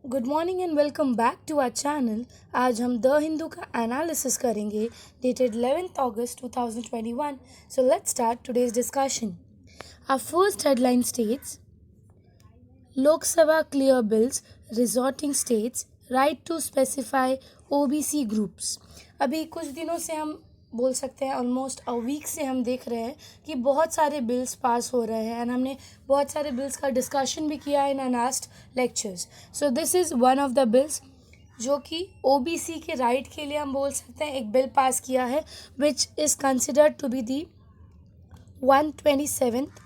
Good morning and welcome back to our channel. आज हम the Hindu का एनालिसिस करेंगे डेटेड 11th अगस्त 2021। So let's start today's discussion. Our first headline states Lok Sabha clear bills restoring states right to specify OBC groups. अभी कुछ दिनों से हम बोल सकते हैं ऑलमोस्ट अ वीक से हम देख रहे हैं कि बहुत सारे बिल्स पास हो रहे हैं एंड हमने बहुत सारे बिल्स का डिस्कशन भी किया in last lectures. So this is one of the bills जो कि ओबीसी के राइट के लिए हम बोल सकते हैं एक बिल पास किया है which is considered to be the 127th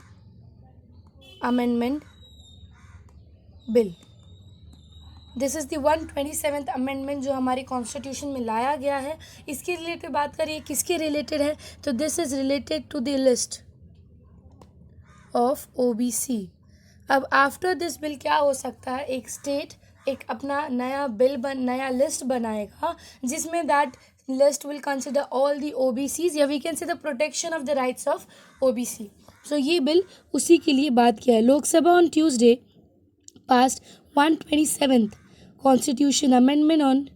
amendment bill. This is the 127th amendment जो हमारे कॉन्स्टिट्यूशन में लाया गया है। इसके रिलेटेड बात करिए किसके रिलेटेड है, तो this is related to the list of OBC. अब आफ्टर दिस बिल क्या हो सकता है, एक स्टेट एक अपना नया लिस्ट बनाएगा जिसमें that list will consider all the OBCs या we can say the protection of the rights of OBC. So ये बिल उसी के लिए बात किया है। Lok Sabha on Tuesday passed 127th Constitution Amendment on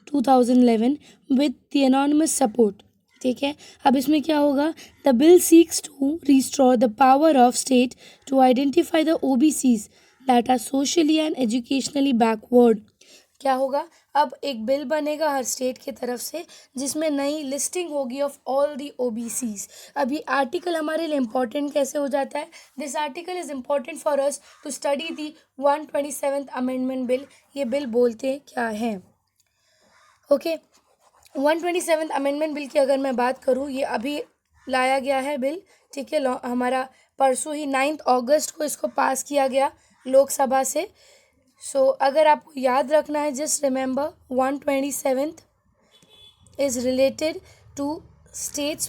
2011 with the anonymous support। ठीक है, अब इसमें क्या होगा, the bill seeks to restore the power of state to identify the OBCs that are socially and educationally backward. क्या होगा, अब एक बिल बनेगा हर स्टेट की तरफ से जिसमें नई लिस्टिंग होगी ऑफ ऑल दी ओबीसीज। अभी आर्टिकल हमारे लिए इम्पॉर्टेंट कैसे हो जाता है, this article is important for us to study the 127th amendment bill. ये बिल बोलते क्या है, ओके। 127th अमेंडमेंट बिल की अगर मैं बात करूँ, ये अभी लाया गया है बिल, ठीक है। हमारा परसों ही 9 अगस्त को इसको पास किया गया लोकसभा से। सो अगर आपको याद रखना है, just remember 127th is related to states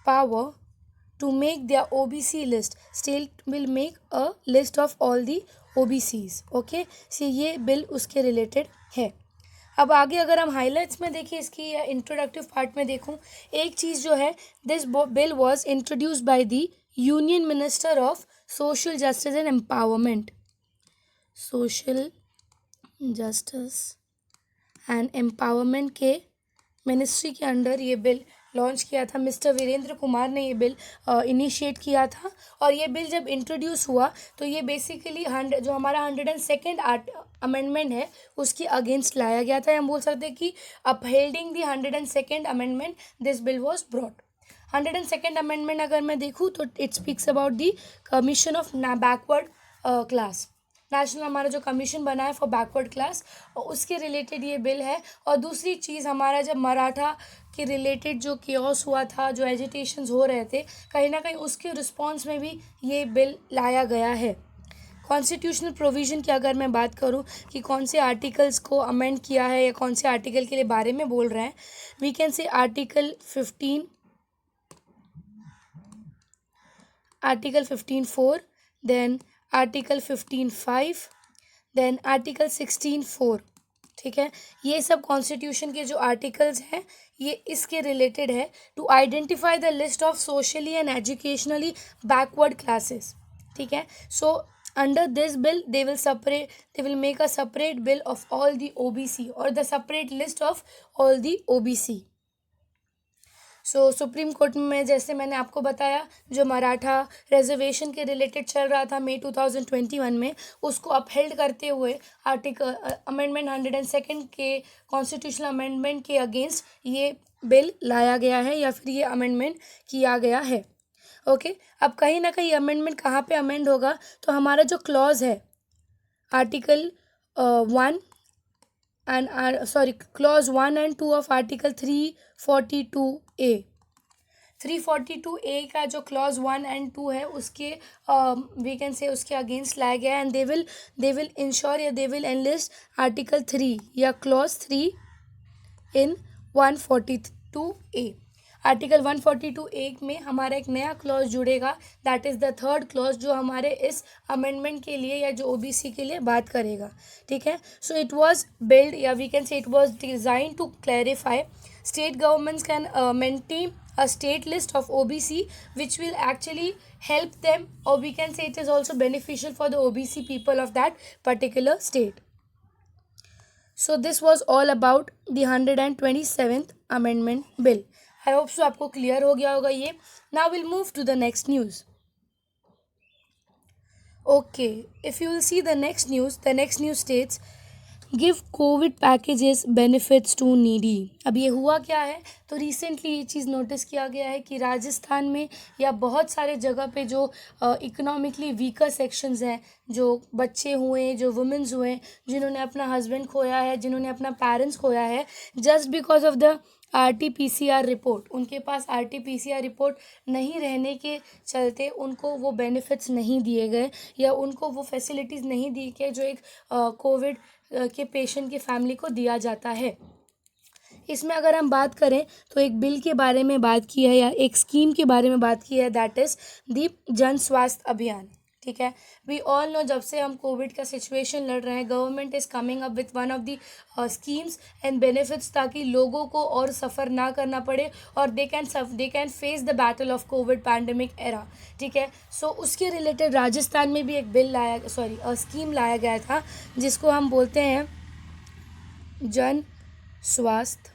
power to make their OBC list। State will make a list of all the OBCs, okay. So ये बिल उसके रिलेटेड है। अब आगे अगर हम हाइलाइट्स में देखें इसकी या इंट्रोडक्टिव पार्ट में देखूं, एक चीज़ जो है, this bill was introduced by the union minister of social justice and empowerment. Social justice and empowerment के मिनिस्ट्री के अंडर ये बिल लॉन्च किया था। मिस्टर वीरेंद्र कुमार ने ये बिल इनिशिएट किया था। और ये बिल जब इंट्रोड्यूस हुआ तो ये बेसिकली जो हमारा 102nd अमेंडमेंट है उसकी अगेंस्ट लाया गया था। हम बोल सकते हैं कि अपहेल्डिंग दी 102nd amendment this bill was brought. 102nd amendment अगर मैं देखूँ तो it speaks about the commission of backward class. National हमारा जो कमीशन बना है फॉर बैकवर्ड क्लास, और उसके रिलेटेड ये बिल है। और दूसरी चीज़, हमारा जब मराठा के रिलेटेड जो केओस हुआ था, जो एजिटेशंस हो रहे थे, कहीं ना कहीं उसके रिस्पॉन्स में भी ये बिल लाया गया है। कॉन्स्टिट्यूशनल प्रोविज़न की अगर मैं बात करूं कि कौन से आर्टिकल्स को अमेंड किया है या कौन से आर्टिकल के लिए बारे में बोल रहे हैं, we can say article 15(4), then article 15(5), then article 16(4। ठीक है, ये सब कॉन्स्टिट्यूशन के जो आर्टिकल्स हैं ये इसके रिलेटेड है to identify the list of socially and educationally backward classes. ठीक है, so under this bill they will make a separate bill of all the OBC और the separate list of all the OBC. So Supreme Court में जैसे मैंने आपको बताया, जो Maratha reservation के रिलेटेड चल रहा था मई 2021 में, उसको अपहेल्ड करते हुए आर्टिकल अमेंडमेंट 102nd के कॉन्स्टिट्यूशनल अमेंडमेंट के अगेंस्ट ये बिल लाया गया है या फिर ये अमेंडमेंट किया गया है, ओके। अब कहीं ना कहीं अमेंडमेंट कहाँ पे अमेंड होगा, तो हमारा जो क्लॉज है article 1 and clause 1 and 2 of article 342A। 342A का जो clause 1 and 2 है उसके we can say उसके अगेंस्ट लाया गया है, एंड they will ensure या they will enlist article 3 या clause 3 in 142A। Article 142A में हमारा एक नया क्लॉज जुड़ेगा, that is the third clause, जो हमारे इस अमेंडमेंट के लिए या जो ओबीसी के लिए बात करेगा। ठीक है, सो इट वाज बिल्ड या we can say it was design to clarify state governments can maintain a state list of OBC which will actually help them, or we can say it is also beneficial for the OBC people of that particular state. So this was all about the 127th amendment bill. I hope so आपको clear हो गया होगा ये. Now we'll move to the next news. Okay, if you will see the next news states give COVID packages benefits to needy. अब ये हुआ क्या है, तो रिसेंटली ये चीज़ नोटिस किया गया है कि राजस्थान में या बहुत सारे जगह पे जो इकोनॉमिकली वीकर सेक्शंस हैं, जो बच्चे हुए, जो वुमेन्स हुए, जिन्होंने अपना हस्बैंड खोया है, जिन्होंने अपना पेरेंट्स खोया है, just because of the RT-PCR report, उनके पास RT-PCR रिपोर्ट नहीं रहने के चलते उनको वो बेनिफिट्स नहीं दिए गए या उनको वो फैसिलिटीज़ नहीं दी गई जो एक कोविड के पेशेंट की फैमिली को दिया जाता है. इसमें अगर हम बात करें तो एक बिल के बारे में बात की है या एक स्कीम के बारे में बात की है, दैट इज़ दी जन स्वास्थ्य अभियान. ठीक है, वी ऑल नो जब से हम कोविड का सिचुएशन लड़ रहे हैं, government is coming up with one of the schemes and benefits ताकि लोगों को और सफ़र ना करना पड़े और they can face the battle of Covid pandemic era. ठीक है, सो उसके रिलेटेड राजस्थान में भी एक स्कीम लाया गया था जिसको हम बोलते हैं जन स्वास्थ्य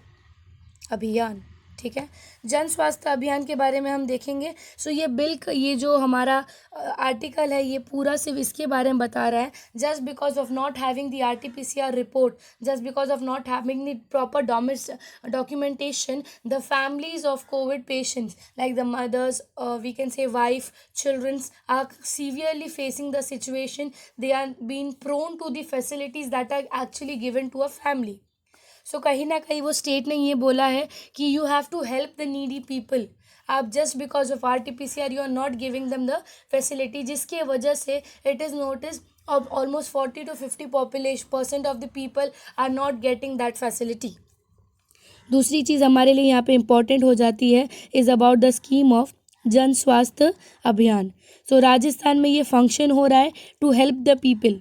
अभियान. ठीक है, जन स्वास्थ्य अभियान के बारे में हम देखेंगे. सो ये बिल ये जो हमारा आर्टिकल है ये पूरा सिर्फ इसके बारे में बता रहा है, just because of not having the RT-PCR report, just because of not having the proper documentation, the families of Covid patients like the mothers, we can say wife, childrens are severely facing the situation. They are been prone to the facilities that are actually given to a family. So कहीं ना कहीं वो state ने ये बोला है कि you have to help the needy people. आप just because of RT-PCR you are not giving them the facility, जिसके वजह से it is notice of almost 40 to 50% of the people are not getting that facility. दूसरी चीज़ हमारे लिए यहाँ पे इम्पॉर्टेंट हो जाती है is about the scheme of Jan Swasthya अभियान. सो राजस्थान में ये फंक्शन हो रहा है to help the people.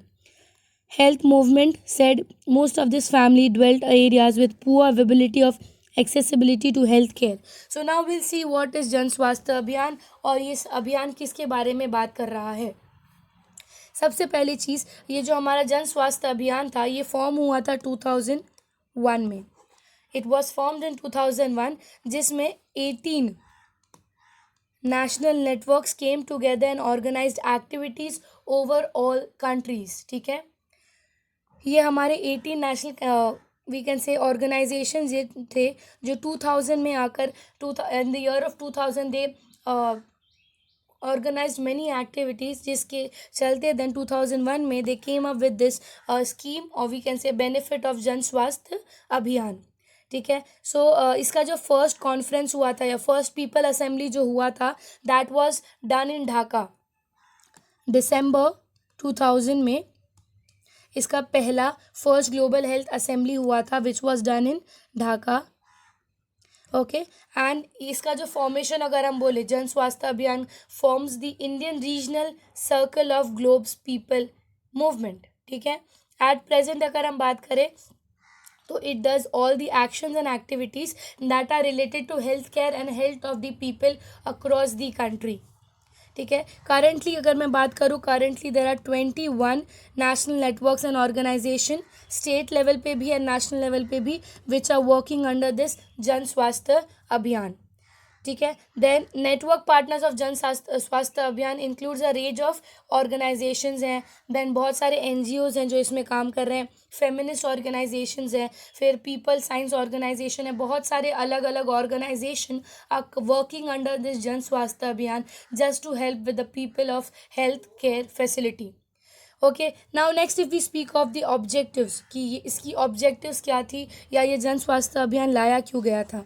Health movement said most of this family dwelt areas with poor availability of accessibility to health care. So now we'll see what is जन स्वास्थ्य अभियान और ये अभियान किसके बारे में बात कर रहा है. सबसे पहली चीज़, ये जो हमारा जन स्वास्थ्य अभियान था ये फॉर्म हुआ था 2001 में. इट वॉज फॉर्म्ड इन 2001 जिसमें 18 national networks came together and organized activities over all countries. ठीक है, ये हमारे 18 national we can say organisations ये थे जो 2000 में आकर in the year of 2000 they organised many activities जिसके चलते देन 2001 में they came up with this scheme और we can say benefit of Jan Swasthya अभियान. ठीक है, सो इसका जो फर्स्ट कॉन्फ्रेंस हुआ था या फर्स्ट पीपल असेंबली जो हुआ था that was done in Dhaka December 2000 में. इसका पहला फर्स्ट ग्लोबल हेल्थ असेंबली हुआ था which was done in Dhaka. Okay, and इसका जो फॉर्मेशन अगर हम बोले Jan Swasthya Abhiyan forms the Indian regional circle of globes people movement. ठीक है, एट प्रेजेंट अगर हम बात करें तो it does all the actions and activities that are related to health care and health of the people across the country. ठीक है, currently अगर मैं बात करूँ currently there are 21 national networks and organisation state level पे भी and national level पे भी which are working under this Jan Swasthya अभियान. ठीक है, then network partners of Jan Swasthya अभियान includes a range of organisations हैं. देन बहुत सारे NGOs हैं जो इसमें काम कर रहे हैं, फेमिनिस्ट ऑर्गेनाइजेशंस हैं, फिर पीपल साइंस ऑर्गेनाइजेशन है, बहुत सारे अलग अलग organisation are working under this Jan Swasthya Abhiyan just to help with the people of health care facility. Okay, now next if we speak of the objectives कि ये इसकी ऑब्जेक्टिव्स क्या थी या ये जन स्वास्थ्य अभियान लाया क्यों गया था.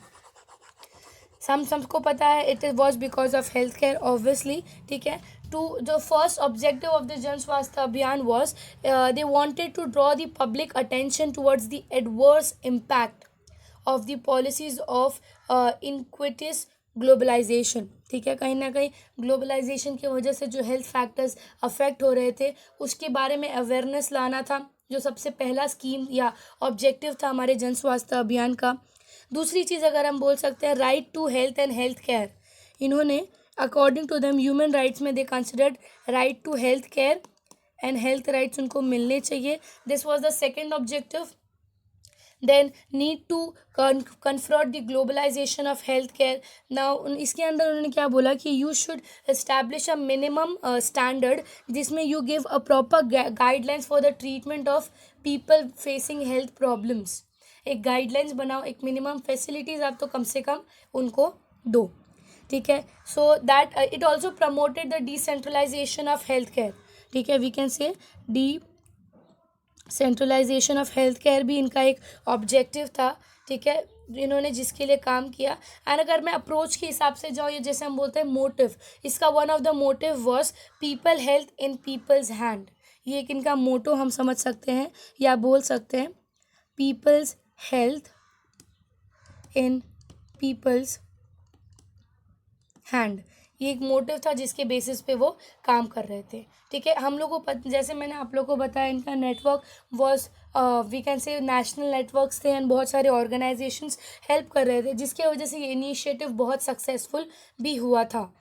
सबको पता है it was because of health care obviously. ठीक है, to the first objective of the Jan Swasthya Abhiyan was they wanted to draw the public attention towards the adverse impact of the policies of inequities globalisation. ठीक है, कहीं ना कहीं globalisation की वजह से जो हेल्थ फैक्टर्स अफेक्ट हो रहे थे उसके बारे में अवेयरनेस लाना था जो सबसे पहला स्कीम या ऑब्जेक्टिव था हमारे जन स्वास्थ्य अभियान का. दूसरी चीज़ अगर हम बोल सकते हैं right to health and health care, इन्होंने according to them human rights में they considered right to health care and health rights उनको मिलने चाहिए. This was the second objective. Then need to confront the globalisation of health care. Now इसके अंदर उन्होंने क्या बोला कि you should establish a minimum standard जिसमें you give a proper guidelines for the treatment of people facing health problems. एक guidelines बनाओ, एक मिनिमम फैसिलिटीज़ आप तो कम से कम उनको दो. ठीक है. So that it also promoted the decentralisation of health care. ठीक है, we can say centralisation of health care भी इनका एक ऑब्जेक्टिव था. ठीक है, इन्होंने जिसके लिए काम किया. एंड अगर मैं अप्रोच के हिसाब से जाऊँ, ये जैसे हम बोलते हैं मोटिव, इसका one of the motive was people health in people's hand. ये एक इनका मोटो हम समझ सकते हैं या बोल सकते हैं people's health in people's hand. ये एक मोटिव था जिसके बेसिस पे वो काम कर रहे थे. ठीक है, हम लोगों को जैसे मैंने आप लोगों को बताया इनका network was we can say national networks थे एंड बहुत सारे ऑर्गेनाइजेशंस हेल्प कर रहे थे जिसके वजह से ये इनिशिएटिव बहुत सक्सेसफुल भी हुआ था.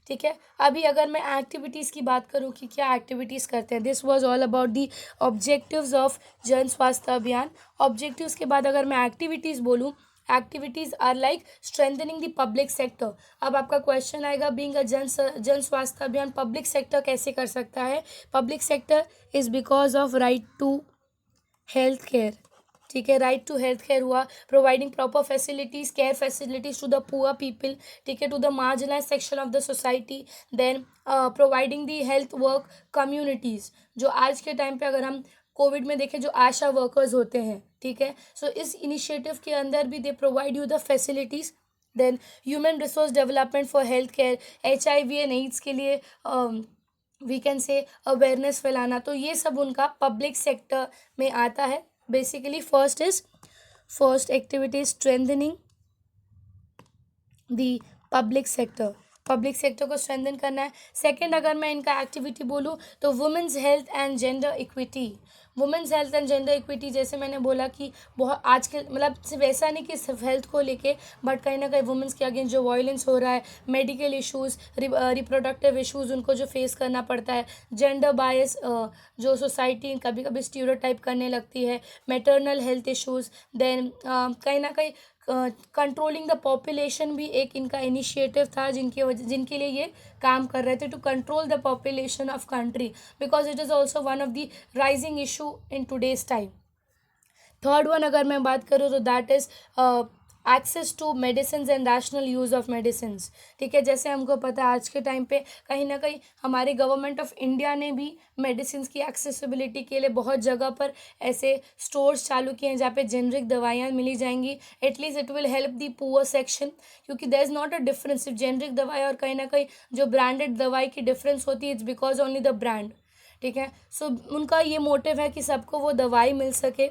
ठीक है, अभी अगर मैं एक्टिविटीज़ की बात करूँ कि क्या एक्टिविटीज़ करते हैं, this was all about the objectives of Jan Swasthya अभियान. ऑब्जेक्टिव्स के बाद अगर मैं एक्टिविटीज़ बोलूँ, activities are like strengthening the public sector. अब आपका क्वेश्चन आएगा बीइंग अ जन स्वास्थ्य अभियान पब्लिक सेक्टर कैसे कर सकता है. Public sector is because of right to health care. ठीक है, राइट टू हेल्थ केयर हुआ, providing proper facilities, care facilities to the poor people. ठीक है, to the marginalise section of the society. Then providing the health work communities. जो आज के time पे अगर हम कोविड में देखें, जो आशा वर्कर्स होते हैं, ठीक है, सो इस इनिशिएटिव के अंदर भी they provide you the facilities. Then human resource development for health care, HIV and AIDS के लिए वी कैन से अवेयरनेस फैलाना. तो ये सब उनका पब्लिक सेक्टर में आता है. Basically first activity strengthening the public sector. Public sector को स्ट्रेंथन करना है. सेकंड अगर मैं इनका एक्टिविटी बोलूँ तो women's health and gender equity. Women's health and gender equity जैसे मैंने बोला कि बहुत आज के मतलब सिर्फ ऐसा नहीं कि सिर्फ हेल्थ को लेके, बट कहीं ना कहीं वुमेन्स के अगेंस्ट जो वायलेंस हो रहा है, मेडिकल इश्यूज़, रिप्रोडक्टिव इश्यूज़ उनको जो फेस करना पड़ता है, जेंडर बायस जो सोसाइटी कभी कभी स्टीरियोटाइप करने लगती है, मैटरनल हेल्थ इश्यूज़. देन कहीं ना कहीं कंट्रोलिंग द पॉपुलेशन भी एक इनका इनिशिएटिव था जिनके लिए ये काम कर रहे थे, to control the population of country because it is also one of the rising issue in today's time. Third one अगर मैं बात करूँ तो that is access to medicine and rational use of medicine. ठीक है, जैसे हमको पता है आज के टाइम पे कहीं ना कहीं हमारे गवर्नमेंट ऑफ इंडिया ने भी मेडिसिन की एक्सेसिबिलिटी के लिए बहुत जगह पर ऐसे स्टोर्स चालू किए हैं जहाँ पे जेनरिक दवाइयाँ मिली जाएंगी. At least it will help the poor section, क्योंकि there is not a difference सिर्फ जेनरिक दवाई और कहीं ना कहीं जो ब्रांडेड दवाई की डिफरेंस होती है, it's because only the brand. ठीक है, सो उनका ये मोटिव है कि सबको वो दवाई मिल सके.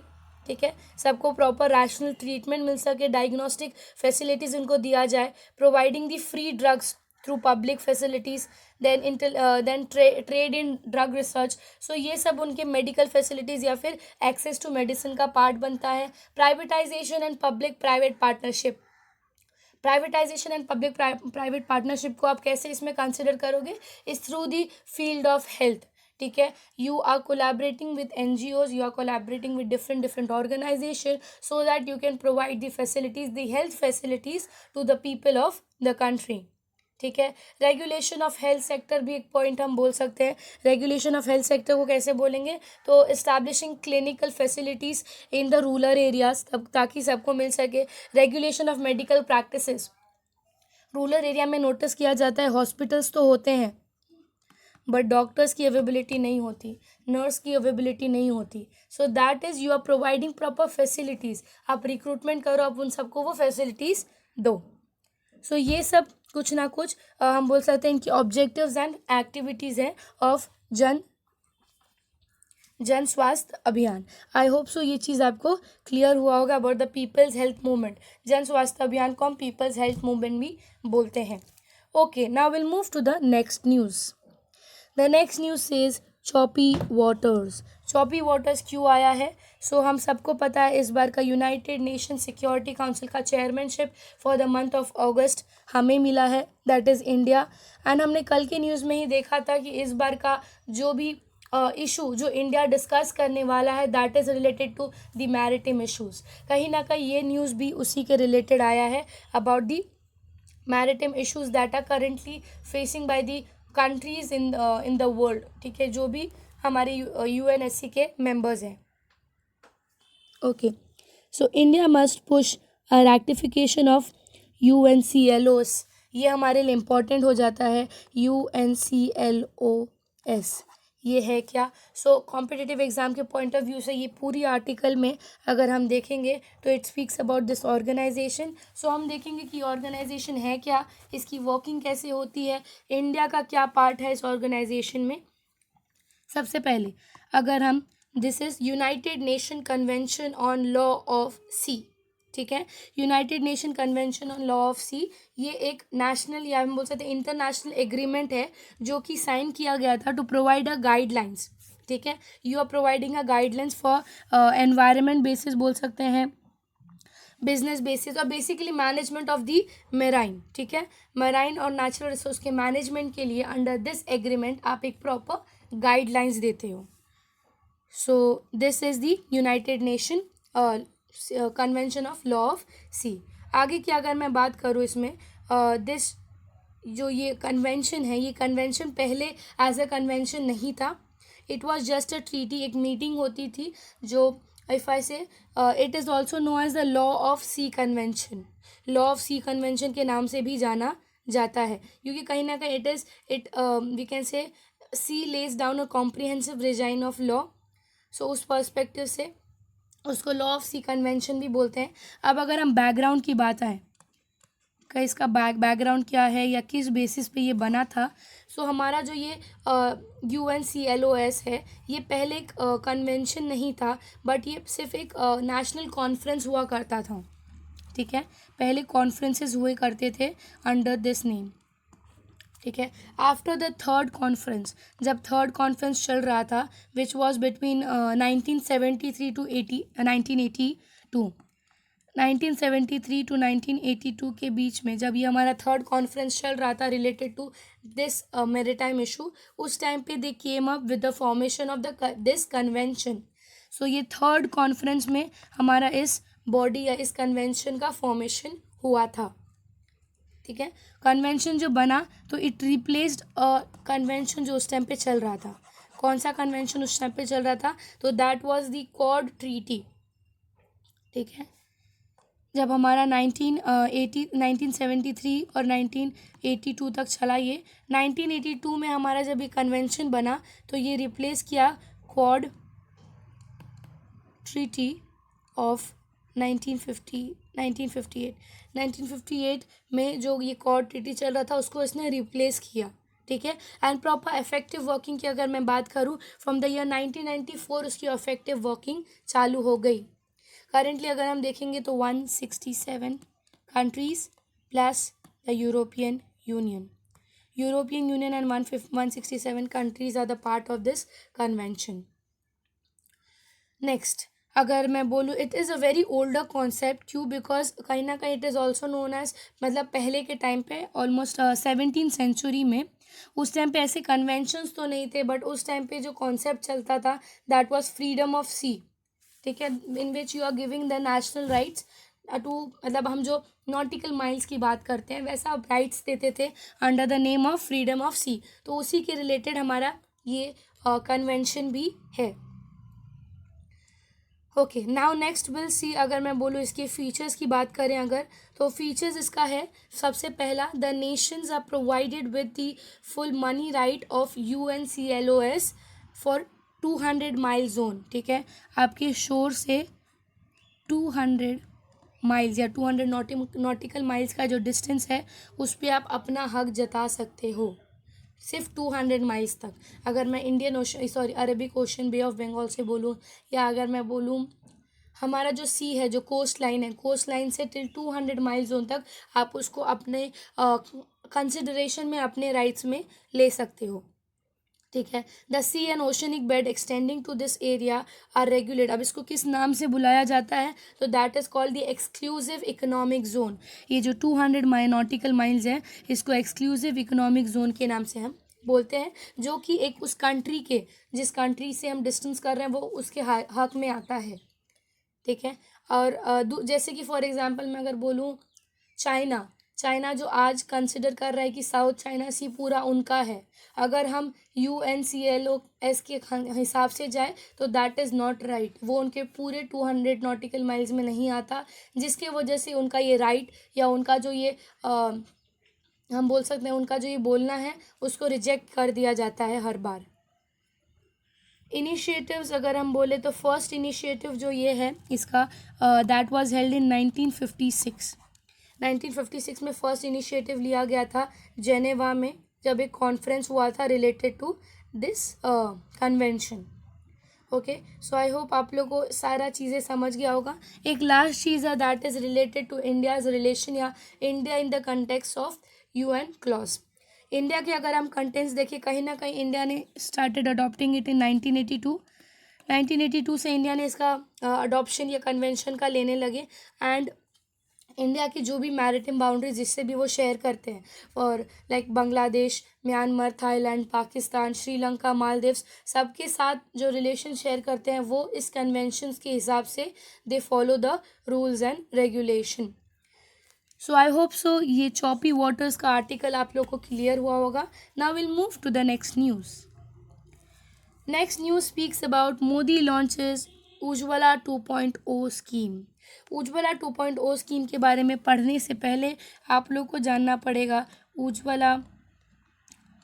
ठीक है, सबको प्रॉपर रैशनल ट्रीटमेंट मिल सके, डायग्नोस्टिक फैसिलिटीज़ उनको दिया जाए, providing the free drugs through public facilities. Then trade in drug research. So ये सब उनके मेडिकल फैसिलिटीज़ या फिर एक्सेस टू मेडिसिन का पार्ट बनता है. Privatisation and public private partnership. Privatisation and public private partnership को आप कैसे इसमें कंसिडर करोगे, is through the field of health. ठीक है, you are collaborating with NGOs, you are collaborating with different organisation so that you can provide the facilities, the health facilities to the people of the country. ठीक है, regulation of health sector भी एक point हम बोल सकते हैं. Regulation of health sector को कैसे बोलेंगे, तो establishing clinical facilities in the rural areas ताकि सबको मिल सके. Regulation of medical practices. Rural area में नोटिस किया जाता है हॉस्पिटल्स तो होते हैं बट डॉक्टर्स की अवेबिलिटी नहीं होती, नर्स की अवेबिलिटी नहीं होती. So that is you are providing proper facilities. आप रिक्रूटमेंट करो, आप उन सबको वो फैसिलिटीज़ दो. सो ये सब कुछ ना कुछ हम बोल सकते हैं इनकी ऑब्जेक्टिव्स एंड एक्टिविटीज़ हैं ऑफ जन स्वास्थ्य अभियान. आई होप सो ये चीज़ आपको क्लियर हुआ होगा about the people's health movement. Jan Swasthya अभियान को हम पीपल्स हेल्थ मूवमेंट भी बोलते हैं. Okay, now will move to the next news. The next news says choppy waters. Choppy waters क्यों आया है, सो हम सबको पता है इस बार का यूनाइटेड नेशन सिक्योरिटी काउंसिल का chairmanship for the month of अगस्त हमें मिला है, दैट इज़ इंडिया। एंड हमने कल के न्यूज़ में ही देखा था कि इस बार का जो भी इशू जो इंडिया डिस्कस करने वाला है that is related to the maritime issues. कहीं ना कहीं ये न्यूज़ भी उसी के रिलेटेड आया है, about the maritime issues that are currently facing by the countries in the world. ठीक है, जो भी हमारे यूएनएससी के मेंबर्स हैं। Okay, so India must push rectification of UNCLOS। ये हमारे लिए इम्पोर्टेंट हो जाता है। UNCLOS ये है क्या? सो कॉम्पिटिटिव एग्ज़ाम के पॉइंट ऑफ व्यू से ये पूरी आर्टिकल में अगर हम देखेंगे तो it speaks about this organisation. So हम देखेंगे कि ऑर्गेनाइजेशन है क्या, इसकी वर्किंग कैसे होती है, इंडिया का क्या पार्ट है इस ऑर्गेनाइजेशन में। सबसे पहले अगर हम, this is United Nation convention on law of sea. ठीक है, United Nation convention on law of sea ये एक नेशनल या हम बोल सकते हैं इंटरनेशनल एग्रीमेंट है जो कि साइन किया गया था टू प्रोवाइड अ गाइडलाइंस। ठीक है, you are providing a guidelines for environment basis बोल सकते हैं, बिजनेस बेसिस और basically management of the marine. ठीक है, मेराइन और नेचुरल रिसोर्स के मैनेजमेंट के लिए अंडर दिस एग्रीमेंट आप एक प्रॉपर गाइडलाइंस देते हो। So this is the United Nation convention of law of sea. आगे की अगर मैं बात करूँ इसमें, दिस जो ये कन्वेंशन है, ये कन्वेंशन पहले एज अ कन्वेंशन नहीं था, it was just a treaty. एक मीटिंग होती थी जो, if I say, it is also known as the law of sea convention. Law of sea convention के नाम से भी जाना जाता है, क्योंकि कहीं ना कहीं it we can say sea lays down a comprehensive regime of law. So उस पर्सपेक्टिव से उसको लॉ ऑफ सी कन्वेंशन भी बोलते हैं। अब अगर हम बैकग्राउंड की बात आए कि इसका बैकग्राउंड क्या है या किस बेसिस पे ये बना था, सो हमारा जो ये UNCLOS है ये पहले एक कन्वेंशन नहीं था, बट ये सिर्फ एक नेशनल कॉन्फ्रेंस हुआ करता था। ठीक है, पहले कॉन्फ्रेंसेस हुए करते थे अंडर दिस नेम। ठीक है, आफ्टर द थर्ड कॉन्फ्रेंस, जब थर्ड कॉन्फ्रेंस चल रहा था which was between 1973 to 1982, 1973 to 1982 के बीच में जब ये हमारा थर्ड कॉन्फ्रेंस चल रहा था related to this maritime issue, उस टाइम पे they came up with the formation of the this convention. So ये थर्ड कॉन्फ्रेंस में हमारा इस बॉडी या इस कन्वेंशन का फॉर्मेशन हुआ था। ठीक है, कन्वेंशन जो बना तो इट रिप्लेस्ड अ कन्वेंशन जो उस टाइम पे चल रहा था। कौन सा कन्वेंशन उस टाइम पे चल रहा था? तो that was the quad treaty. ठीक है, जब हमारा 1973 और 1982 तक चला ये, 1982 में हमारा जब ये कन्वेंशन बना तो ये रिप्लेस किया क्वाड ट्रीटी ऑफ 1958 में जो ये क्वाड ट्रीटी चल रहा था उसको इसने रिप्लेस किया। ठीक है, एंड प्रॉपर इफेक्टिव वर्किंग की अगर मैं बात करूँ फ्रॉम द ईयर 1994 उसकी इफेक्टिव वर्किंग चालू हो गई। करेंटली अगर हम देखेंगे तो 167 countries plus the European Union and 167 countries are the part of this convention. Next अगर मैं बोलूँ, it is a very older concept. क्यों? बिकॉज कहीं ना कहीं it is also known as, मतलब पहले के टाइम पे ऑलमोस्ट 17th सेंचुरी में, उस टाइम पे ऐसे कन्वेंशंस तो नहीं थे, बट उस टाइम पे जो कॉन्सेप्ट चलता था that was freedom of sea. ठीक है, in which you are giving the national rights to, मतलब हम जो नॉटिकल माइल्स की बात करते हैं वैसा आप राइट्स देते थे under the name of freedom of sea. तो उसी के रिलेटेड हमारा ये कन्वेंशन भी है। Okay, now next will see, अगर मैं बोलूँ इसके फीचर्स की बात करें अगर, तो फीचर्स इसका है, सबसे पहला, the nations are provided with the full money right of UNCLOS for 200 mile zone. ठीक है, आपके शोर से 200 माइल्स या 200 नॉटिकल माइल्स का जो डिस्टेंस है उस पर आप अपना हक जता सकते हो, सिर्फ 200 माइल्स तक। अगर मैं Indian Ocean, sorry, Arabic Ocean, Bay of Bengal से बोलूँ, या अगर मैं बोलूँ हमारा जो सी है, जो कोस्ट लाइन है, कोस्ट लाइन से टिल 200 माइल जोन तक आप उसको अपने कंसिडरेशन में, अपने राइट्स में ले सकते हो। ठीक है। The sea and oceanic bed extending to this area are regulate. अब इसको किस नाम से बुलाया जाता है, तो that is called the exclusive economic zone. ये जो 200 नॉटिकल माइल्स है, इसको एक्सक्लूसिव इकोनॉमिक जोन के नाम से हम बोलते हैं, जो कि एक उस कंट्री के, जिस कंट्री से हम डिस्टेंस कर रहे हैं वो उसके हक में आता है। ठीक है। और जैसे कि फॉर एग्जांपल मैं अगर बोलूँ, चाइना, चाइना जो आज कंसिडर कर रहा है कि साउथ चाइना सी पूरा उनका है, अगर हम UNCLOS के हिसाब से जाए तो दैट इज़ नॉट राइट। वो उनके पूरे 200 नॉटिकल माइल्स में नहीं आता, जिसके वजह से उनका ये राइट या उनका जो ये हम बोल सकते हैं उनका जो ये बोलना है उसको रिजेक्ट कर दिया जाता है हर बार। इनिशिएटिव्स अगर हम बोले तो फर्स्ट इनिशिएटिव जो ये है इसका, दैट वाज हेल्ड इन 1956। 1956 में फर्स्ट इनिशिएटिव लिया गया था जेनेवा में, जब एक कॉन्फ्रेंस हुआ था related to this convention. Okay, so I hope आप लोगों को सारा चीज़ें समझ गया होगा। एक लास्ट चीज़ है that is related to India's relation या India in the context of UN clause. India के अगर हम कंटेंट्स देखें, कहीं ना कहीं इंडिया ने स्टार्टेड अडॉप्टिंग इट इन 1982। 1982 से इंडिया ने इसका अडॉप्शन या कन्वेंशन का लेने लगे। एंड इंडिया की जो भी मैरिटाइम बाउंड्रीज जिससे भी वो शेयर करते हैं, और like Bangladesh, Myanmar, Thailand, Pakistan, Sri Lanka, Maldives, सबके साथ जो रिलेशन शेयर करते हैं वो इस कन्वेंशंस के हिसाब से they follow the rules and regulation. So I hope so ये चॉपी वाटर्स का आर्टिकल आप लोग को क्लियर हुआ होगा। Now will move to the next news. Next news speaks about Modi launches Ujjwala 2.0 scheme. Ujjwala 2.0 scheme के बारे में पढ़ने से पहले आप लोग को जानना पड़ेगा उज्ज्वला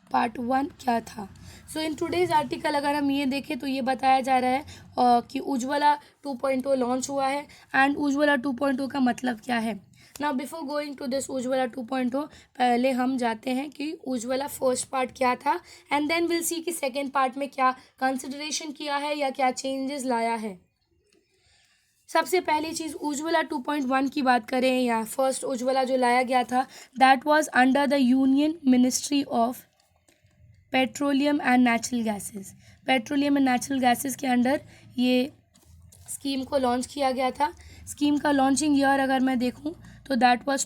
पार्ट 1 क्या था। सो इन टुडेज आर्टिकल अगर हम ये देखें तो ये बताया जा रहा है कि उज्ज्वला 2.0 लॉन्च हुआ है एंड उज्ज्वला 2.0 का मतलब क्या है। Now before going to this Ujjwala 2.0, पहले हम जाते हैं कि उज्ज्वला फर्स्ट पार्ट क्या था एंड देन विल सी कि सेकेंड पार्ट में क्या कंसिडरेशन किया है या क्या चेंजेस लाया है। सबसे पहली चीज़ उज्ज्वला 2.1 की बात करें या फर्स्ट उज्ज्वला जो लाया गया था, that was under the union ministry of petroleum and natural gases. Petroleum and natural gases के अंडर ये स्कीम को लॉन्च किया गया था। स्कीम का लॉन्चिंग ईयर अगर मैं देखूं तो दैट वाज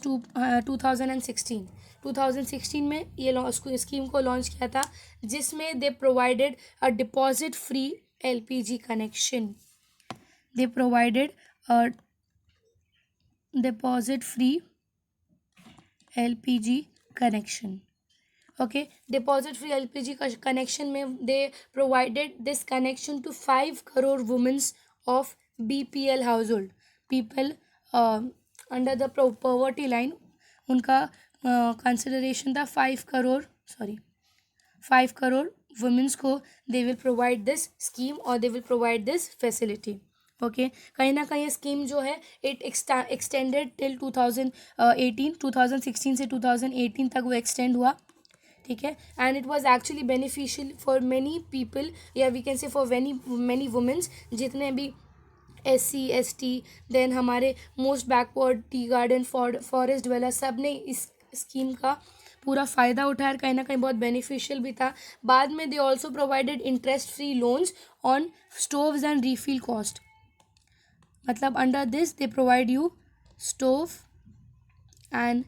2016। 2016 में ये स्कीम को लॉन्च किया था, जिसमें दे provided a deposit free LPG connection. They provided a deposit free LPG connection. Okay, deposit free LPG connection में they provided this connection to 5 crore women of BPL household, people under the poverty line। उनका consideration था 5 crore women को they will provide this scheme or they will provide this facility। Okay, कहीं ना कहीं scheme जो है it extended till 2018। 2016 से 2018 तक वो एक्सटेंड हुआ। ठीक है, and it was actually beneficial for many people या we can say for many womens, जितने भी SC ST देन हमारे most backward tea garden forest developer, सब ने इस स्कीम का पूरा फ़ायदा उठाया, कहीं ना कहीं बहुत बेनिफिशियल भी था। बाद में they also provided interest free loans on stoves and refill cost. मतलब under this they provide you stove and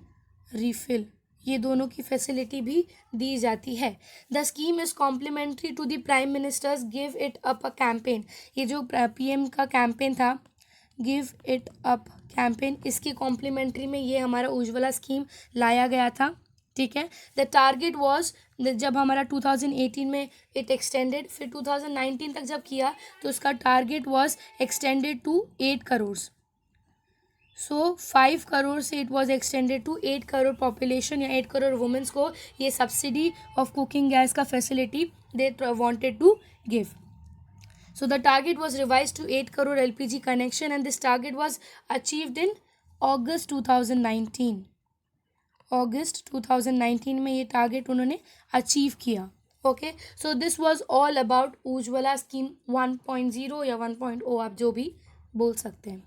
refill, ये दोनों की फैसिलिटी भी दी जाती है। The scheme is complementary to the prime minister's give it up a campaign. ये जो PM का कैंपेन था गिव इट अप कैंपेन, इसकी कॉम्प्लीमेंट्री में ये हमारा उज्ज्वला स्कीम लाया गया था। ठीक है, द टारगेट वॉज, जब हमारा 2018 में इट एक्सटेंडेड, फिर 2019 तक जब किया तो उसका target was extended to 8 crore. So 5 crore से it was extended to 8 crore population या 8 करोड़ वुमेन्स को ये सब्सिडी ऑफ कुकिंग गैस का facility they wanted to give. So the target was revised to 8 crore LPG connection and this target was achieved in August 2019। August 2019 में ये target उन्होंने achieve किया। Okay, so this was all about Ujjwala scheme 1.0 या 1.0, आप जो भी बोल सकते हैं।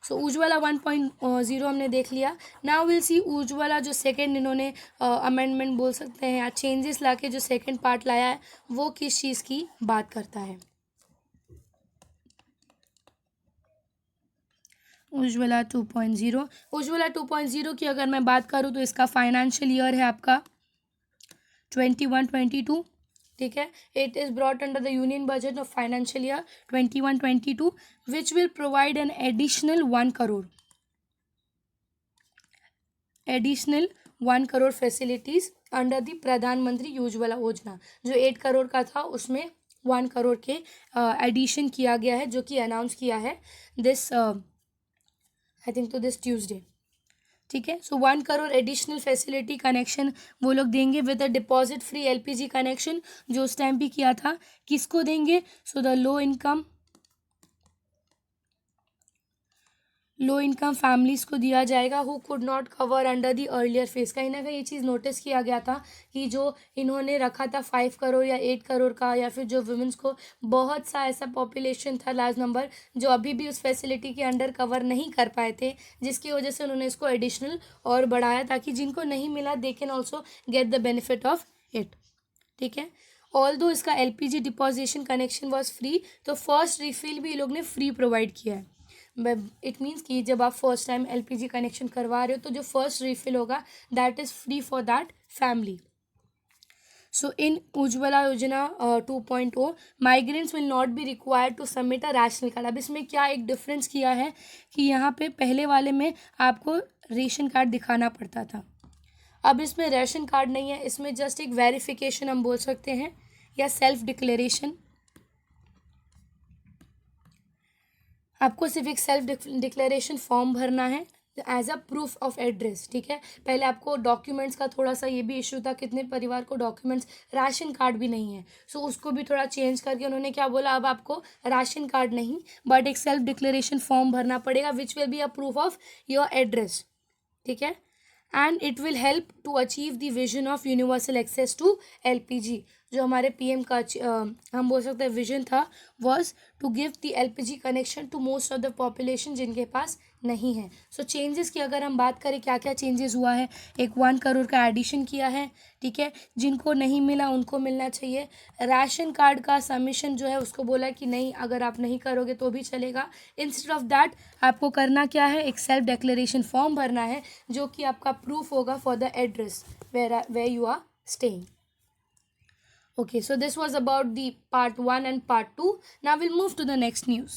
सो उज्ज्वला 1.0 हमने देख लिया. नाउ विल सी उज्ज्वला जो सेकेंड इन्होंने अमेंडमेंट बोल सकते हैं या चेंजेस लाके जो सेकेंड पार्ट लाया है वो किस चीज़ की बात करता है. उज्ज्वला 2.0. उज्ज्वला 2.0 की अगर मैं बात करूँ तो इसका फाइनेंशियल ईयर है आपका 21-22. ठीक है. It is brought under the union budget of financial year 21-22 which will provide an additional 1 crore facilities under the प्रधानमंत्री उज्ज्वला योजना. जो 8 करोड़ का था उसमें 1 करोड़ के एडिशन किया गया है जो कि अनाउंस किया है दिस आई थिंक तो दिस ट्यूसडे. ठीक है. सो 1 करोड़ एडिशनल फैसिलिटी कनेक्शन वो लोग देंगे with a deposit free LPG connection जो उस टाइम भी किया था. किसको देंगे? So the low income families को दिया जाएगा who could not cover under the earlier phase. कहीं ना कहीं ये चीज़ नोटिस किया गया था कि जो इन्होंने रखा था 5 करोड़ या 8 करोड़ का या फिर जो वुमेंस को बहुत सा ऐसा पॉपुलेशन था लार्ज नंबर जो अभी भी उस फैसिलिटी के अंडर कवर नहीं कर पाए थे जिसकी वजह से उन्होंने इसको एडिशनल और बढ़ाया ताकि जिनको नहीं मिला they can also get the benefit of it. ठीक है. ऑल दो इसका LPG deposition connection was free तो फर्स्ट रिफिल भी ये लोग ने फ्री प्रोवाइड किया है. इट मीन्स कि जब आप फर्स्ट टाइम एलपीजी कनेक्शन करवा रहे हो तो जो फर्स्ट रिफिल होगा that is free for that family. So in Ujjwala Yojana 2.0 migrants will not be required to submit a ration card. अब इसमें क्या एक डिफरेंस किया है कि यहाँ पे पहले वाले में आपको रेशन कार्ड दिखाना पड़ता था. अब इसमें राशन कार्ड नहीं है. इसमें जस्ट एक वेरिफिकेशन हम बोल सकते हैं या सेल्फ डिक्लेरेशन. आपको सिर्फ एक सेल्फ डिक्लेरेशन फॉर्म भरना है as a proof of address. ठीक है. पहले आपको डॉक्यूमेंट्स का थोड़ा सा ये भी इशू था कितने परिवार को डॉक्यूमेंट्स राशन कार्ड भी नहीं है. सो उसको भी थोड़ा चेंज करके उन्होंने क्या बोला अब आपको राशन कार्ड नहीं बट एक सेल्फ डिक्लेरेशन फॉर्म भरना पड़ेगा which will be a proof of your address. ठीक है. And it will help to achieve the vision of universal access to LPG. जो हमारे पीएम का हम बोल सकते हैं विजन था was to give the LPG connection to most of the population जिनके पास नहीं है. सो चेंजेस की अगर हम बात करें क्या क्या चेंजेस हुआ है. एक 1 करोड़ का एडिशन किया है. ठीक है. जिनको नहीं मिला उनको मिलना चाहिए. राशन कार्ड का सबमिशन जो है उसको बोला कि नहीं अगर आप नहीं करोगे तो भी चलेगा. इंस्टेड ऑफ दैट आपको करना क्या है एक सेल्फ डिक्लेरेशन फॉर्म भरना है जो कि आपका प्रूफ होगा for the address where you are staying. Okay, so this was about the part 1 and part 2. Now we'll move to the next news.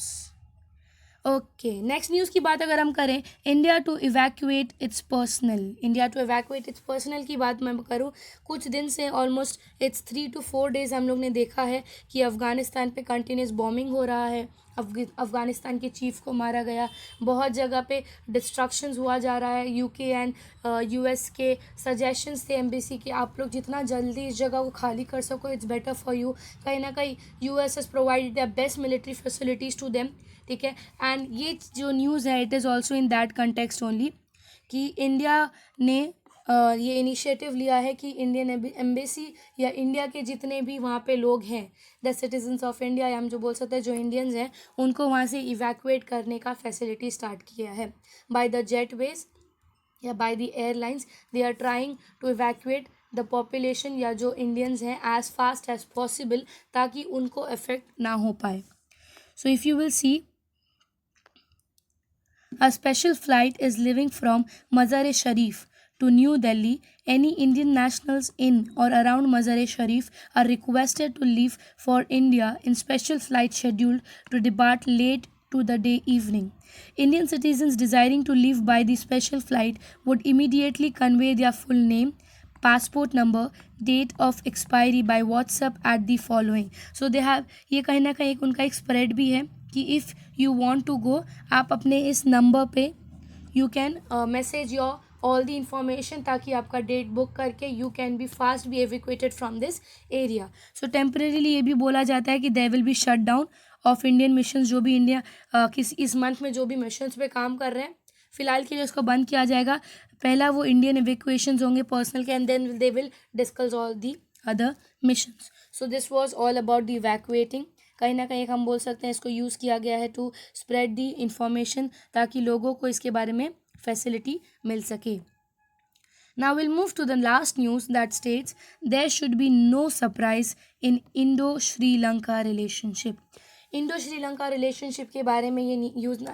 Okay next news की बात अगर हम करें India to evacuate its personal की बात मैं करूँ. कुछ दिन से ऑलमोस्ट इट्स 3 to 4 days हम लोग ने देखा है कि अफ़गानिस्तान पे कंटिन्यूस बॉम्बिंग हो रहा है. अफ़गानिस्तान के चीफ को मारा गया. बहुत जगह पे डिस्ट्रक्शंस हुआ जा रहा है. यूके एंड यूएस के सजेशंस थे एम्बेसी के आप लोग जितना जल्दी इस जगह को खाली कर सको इट्स बेटर फॉर यू. कहीं ना कहीं US has provided the best military facilities to them. ठीक है. एंड ये जो न्यूज़ है it is also in that context only कि इंडिया ने ये इनिशिएटिव लिया है कि इंडियन एम्बेसी या इंडिया के जितने भी वहाँ पे लोग हैं द सिटीजन्स ऑफ इंडिया या हम जो बोल सकते हैं जो इंडियंस हैं उनको वहाँ से इवैक्यूएट करने का फैसिलिटी स्टार्ट किया है. बाय द जेटवेज या by the airlines they are trying to evacuate the population या जो इंडियंस हैं एज फास्ट एज पॉसिबल ताकि उनको इफेक्ट ना हो पाए. So if you will see a special flight is leaving from Mazar-e-Sharif to New Delhi. Any Indian nationals in or around Mazar-e-Sharif are requested to leave for India in special flight scheduled to depart late to the day evening. Indian citizens desiring to leave by the special flight would immediately convey their full name, passport number, date of expiry by WhatsApp at the following. So they have ये कहीं ना कहीं उनका एक spread भी है कि if you want to go आप अपने इस नंबर पे you can message your all the information ताकि आपका डेट बुक करके you can be fast be evacuated from this area. So temporarily ये भी बोला जाता है कि there will be shut down of Indian missions जो भी इंडिया इस मंथ में जो भी मिशंस पे काम कर रहे हैं फिलहाल के लिए उसको बंद किया जाएगा. पहला वो इंडियन एविक्यूएशंस होंगे पर्सनल के and then they will discuss all the other missions. So this was all about the evacuating. कहीं ना कहीं हम बोल सकते हैं इसको यूज़ किया गया है टू स्प्रेड दी इंफॉर्मेशन, ताकि लोगों को इसके बारे में फैसिलिटी मिल सके. Now we'll move to the last news that states there should be no surprise in Indo-Sri Lanka relationship. Indo Sri Lanka relationship के बारे में ये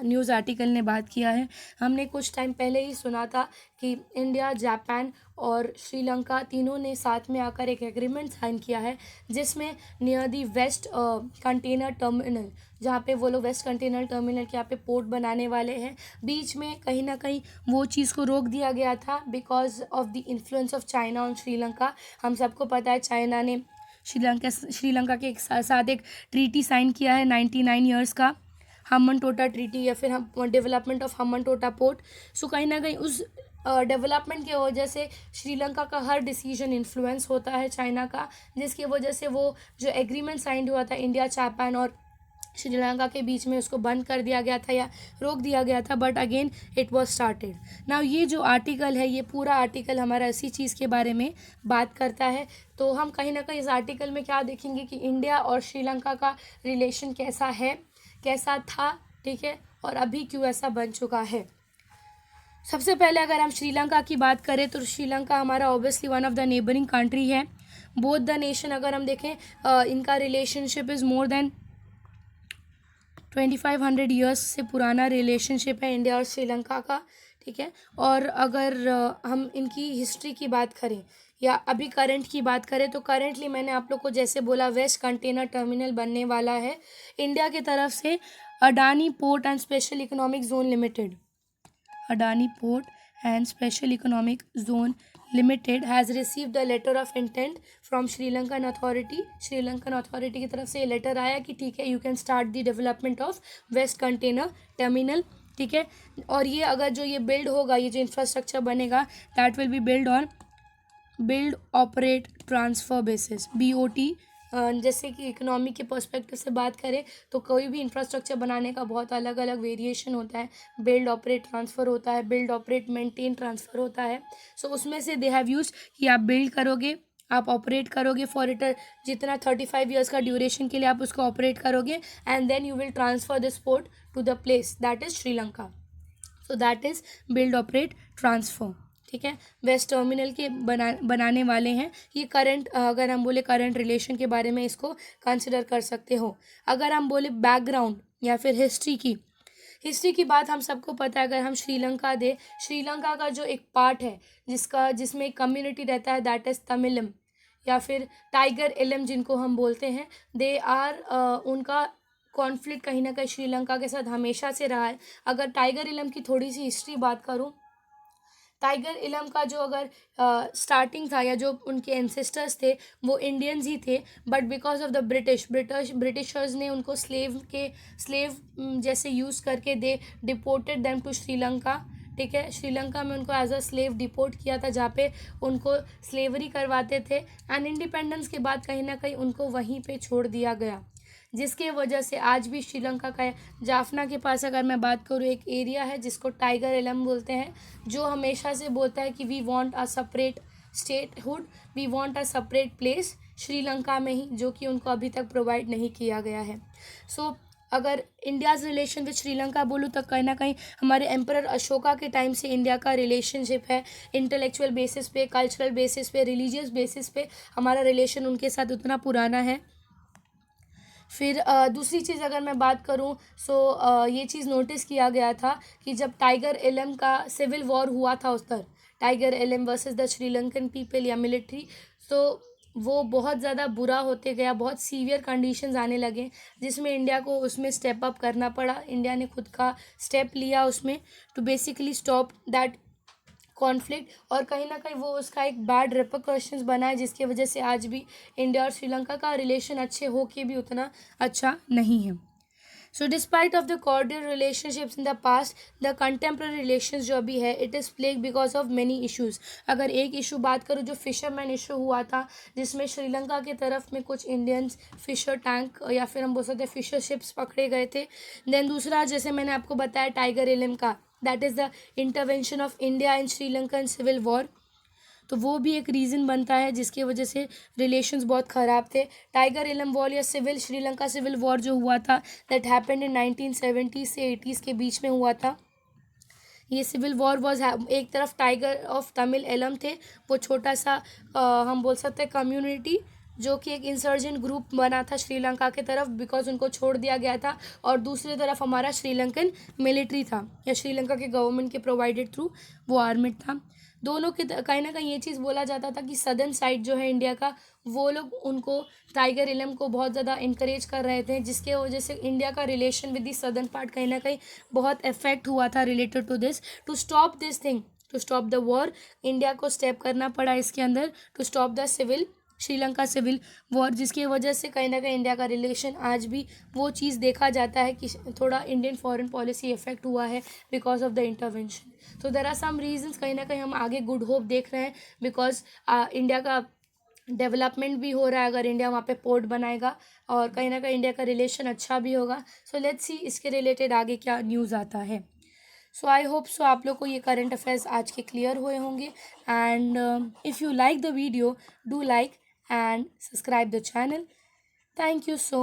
न्यूज़ आर्टिकल ने बात किया है. हमने कुछ टाइम पहले ही सुना था कि इंडिया, जापान और श्रीलंका तीनों ने साथ में आकर एक एग्रीमेंट साइन किया है, जिसमें near the west container terminal, जहाँ पे वो लोग वेस्ट कंटेनर टर्मिनल के यहाँ पे पोर्ट बनाने वाले हैं, बीच में कहीं ना कहीं वो चीज़ को रोक दिया गया था because of the influence of China on Sri Lanka. हम सबको पता है चाइना ने श्रीलंका के साथ एक ट्रीटी साइन किया है 99 ईयर्स का, हम्बनटोटा ट्रीटी, या फिर हम डेवलपमेंट ऑफ हम्बनटोटा पोर्ट. सो कहीं ना कहीं उस डेवलपमेंट की वजह से श्रीलंका का हर डिसीजन इन्फ्लुएंस होता है चाइना का, जिसकी वजह से वो जो एग्रीमेंट साइन हुआ था इंडिया, जापान और श्रीलंका के बीच में, उसको बंद कर दिया गया था या रोक दिया गया था. But again it was started. Now ये जो आर्टिकल है, ये पूरा आर्टिकल हमारा इसी चीज़ के बारे में बात करता है. तो हम कहीं ना कहीं इस आर्टिकल में क्या देखेंगे कि इंडिया और श्रीलंका का रिलेशन कैसा है, कैसा था, ठीक है, और अभी क्यों ऐसा बन चुका है. सबसे पहले अगर हम श्रीलंका की बात करें तो श्रीलंका हमारा obviously one of the neighbouring country है. बोथ द नेशन अगर हम देखें, इनका relationship is more than 2500 years से पुराना रिलेशनशिप है इंडिया और श्रीलंका का, ठीक है. और अगर हम इनकी हिस्ट्री की बात करें या अभी करंट की बात करें, तो करंटली मैंने आप लोग को जैसे बोला, वेस्ट कंटेनर टर्मिनल बनने वाला है इंडिया की तरफ से. Adani port and special economic zone limited, Adani port and special economic zone limited has received a letter of intent from Sri Lankan authority. Sri Lankan authority की तरफ से ये लेटर आया कि ठीक है, you can start the development of west container terminal, ठीक है. और ये अगर जो ये बिल्ड होगा, ये जो इंफ्रास्ट्रक्चर बनेगा, that will be build on build operate transfer basis, BOT. जैसे कि इकोनॉमी के पर्सपेक्टिव से बात करें तो कोई भी इंफ्रास्ट्रक्चर बनाने का बहुत अलग अलग वेरिएशन होता है. बिल्ड ऑपरेट ट्रांसफ़र होता है, बिल्ड ऑपरेट मेंटेन ट्रांसफ़र होता है. सो उसमें से दे हैव यूज्ड कि आप बिल्ड करोगे, आप ऑपरेट करोगे फॉर इट जितना 35 ईयर्स का ड्यूरेशन के लिए आप उसको ऑपरेट करोगे, and then you will transfer this port to the place that is Sri Lanka. So that is build operate transfer, ठीक है. वेस्ट टर्मिनल के बनाने वाले हैं ये. करंट अगर हम बोले करंट रिलेशन के बारे में इसको कंसिडर कर सकते हो. अगर हम बोले बैकग्राउंड या फिर हिस्ट्री की बात, हम सबको पता है. अगर हम श्रीलंका का जो एक पार्ट है जिसमें एक कम्युनिटी रहता है, दैट इज़ तमिलम या फिर टाइगर इलम जिनको हम बोलते हैं. दे आर उनका कॉन्फ्लिक्ट कहीं ना कहीं श्रीलंका के साथ हमेशा से रहा है. अगर टाइगर इलम की थोड़ी सी हिस्ट्री बात करूँ, टाइगर इलम का जो अगर स्टार्टिंग था या जो उनके एंसेस्टर्स थे वो इंडियंस ही थे, but because of the Britishers ने उनको स्लेव जैसे यूज़ करके दे डिपोर्टेड देम टू श्रीलंका, ठीक है. श्रीलंका में उनको एज अ स्लेव डिपोर्ट किया था, जहाँ पे उनको स्लेवरी करवाते थे, एंड इंडिपेंडेंस के बाद कहीं ना कहीं उनको वहीं पे छोड़ दिया गया, जिसके वजह से आज भी श्रीलंका का जाफना के पास अगर मैं बात करूँ, एक एरिया है जिसको टाइगर इलम बोलते हैं, जो हमेशा से बोलता है कि we want a separate statehood, we want a separate place Sri Lanka में ही, जो कि उनको अभी तक प्रोवाइड नहीं किया गया है. सो अगर इंडियाज़ रिलेशन विद श्रीलंका बोलूँ तो कहीं ना कहीं हमारे एम्परर अशोका के टाइम से इंडिया का रिलेशनशिप है. इंटेलेक्चुअल बेसिस पे, कल्चरल बेसिस पे, रिलीजियस बेसिस पे हमारा रिलेशन उनके साथ उतना पुराना है. फिर दूसरी चीज़ अगर मैं बात करूँ, ये चीज़ नोटिस किया गया था कि जब टाइगर इलम का सिविल वॉर हुआ था उधर, टाइगर इलम वर्सेस द श्रीलंकन पीपल या मिलिट्री, तो वो बहुत ज़्यादा बुरा होते गया, बहुत सीवियर कंडीशंस आने लगे, जिसमें इंडिया को उसमें स्टेप अप करना पड़ा. इंडिया ने खुद का स्टेप लिया उसमें to basically stop that conflict, और कहीं ना कहीं वो उसका एक बैड रिपरकशंस बना है, जिसकी वजह से आज भी इंडिया और श्रीलंका का रिलेशन अच्छे हो के भी उतना अच्छा नहीं है. So despite of the cordial relationships in the past, the contemporary relations जो अभी है, it is plague because of many issues. अगर एक इशू बात करूँ जो फिशरमैन इशू हुआ था, जिसमें श्रीलंका की तरफ में कुछ इंडियंस फिशर टैंक या फिर हम बोल सकते हैं फिशर शिप्स पकड़े गए थे. देन दूसरा, जैसे मैंने आपको बताया टाइगर इलम का, that is the intervention of India in Sri Lankan civil war. तो वो भी एक रीज़न बनता है जिसकी वजह से रिलेशंस बहुत ख़राब थे। टाइगर इलम वॉर या सिविल श्रीलंका सिविल वॉर जो हुआ था, दैट हैपेंड इन 1970 से 80s के बीच में हुआ था। ये सिविल वॉर वॉज, एक तरफ टाइगर ऑफ तमिल एलम थे, वो छोटा सा हम बोल सकते हैं कम्युनिटी, जो कि एक इंसर्जेंट ग्रुप बना था श्रीलंका के तरफ बिकॉज उनको छोड़ दिया गया था, और दूसरी तरफ हमारा श्रीलंकन मिलिट्री था या श्रीलंका के गवर्नमेंट के प्रोवाइडेड थ्रू वो आर्मिड था। दोनों के कहीं ना कहीं ये चीज़ बोला जाता था कि सदर्न साइड जो है इंडिया का, वो लोग उनको टाइगर इलम को बहुत ज़्यादा इंकरेज कर रहे थे, जिसके वजह से इंडिया का relation with the southern part कहीं ना कहीं बहुत इफेक्ट हुआ था related to this. To stop this thing, to stop the war, India को स्टेप करना पड़ा इसके अंदर to stop the civil Sri Lanka civil war, जिसकी वजह से कहीं ना कहीं इंडिया का रिलेशन आज भी वो चीज़ देखा जाता है कि थोड़ा इंडियन फॉरेन पॉलिसी इफेक्ट हुआ है बिकॉज ऑफ द इंटरवेंशन। तो देर आर सम रीजंस, कहीं ना कहीं हम आगे गुड होप देख रहे हैं बिकॉज इंडिया का डेवलपमेंट भी हो रहा है अगर इंडिया वहाँ पे पोर्ट बनाएगा, और कहीं ना कहीं इंडिया का रिलेशन अच्छा भी होगा। सो लेट्स सी इसके रिलेटेड आगे क्या न्यूज़ आता है। सो आई होप सो आप लोग को ये करंट अफेयर्स आज के क्लियर हुए होंगे, and if you like the video, do like and subscribe the channel. Thank you so